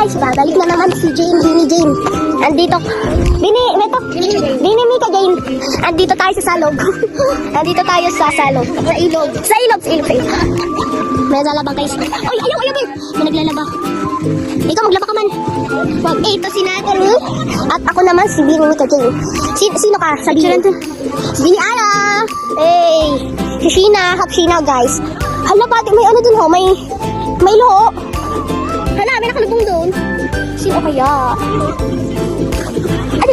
guys, babalik na naman si Jane, Bini Jane. Andito, Bini Mika Jane. Andito tayo sa salog. Andito tayo sa salog. Sa ilog. Sa ilog. May naglalaba guys. Ay, ayaw, babe. May naglalaba. Ikaw, maglaba ka man. Wag, ito si Natalie. At ako naman si Bini Mika Jane. Sino ka? Sabihin. Si Bini Ana. Hey. Si Sheena. Hap Sheena guys. Hala, pati may ano dun ho. May loho. Hala, may nakalubong doon. Sino kaya?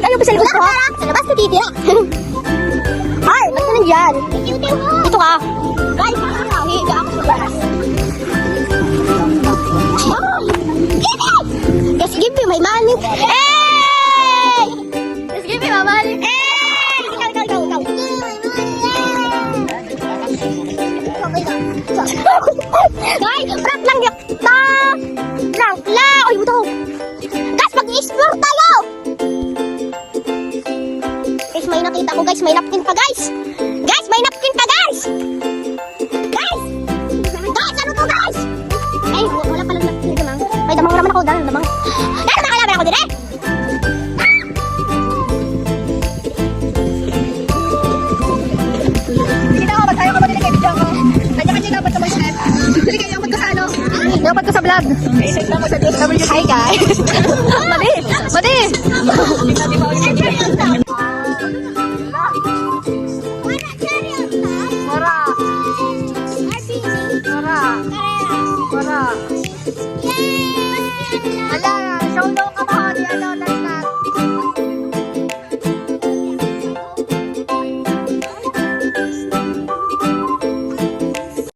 Ayaw pa sa labas ko. Sa labas ka titira. Ay, ba't ka nandyan? Ito ka. Guys, higa ako sa labas. Yes, give me my money. Hey! Yes, give me my money. Hey! Ikaw. Guys, prank lang yun. Prank lang. Uy, buto. Guys, mag-explore tayo. Guys, may nakita ko guys. May napkin pa guys. Guys, may napkin pa guys. Guys, ano to guys? Ay, wala palang napkin damang. Ay, damang naman ako. Damang. Ay, nakalaman ako din eh. Dapat ko sa vlog. Hi guys. Madi. Mora. Ala, show daw ka ba?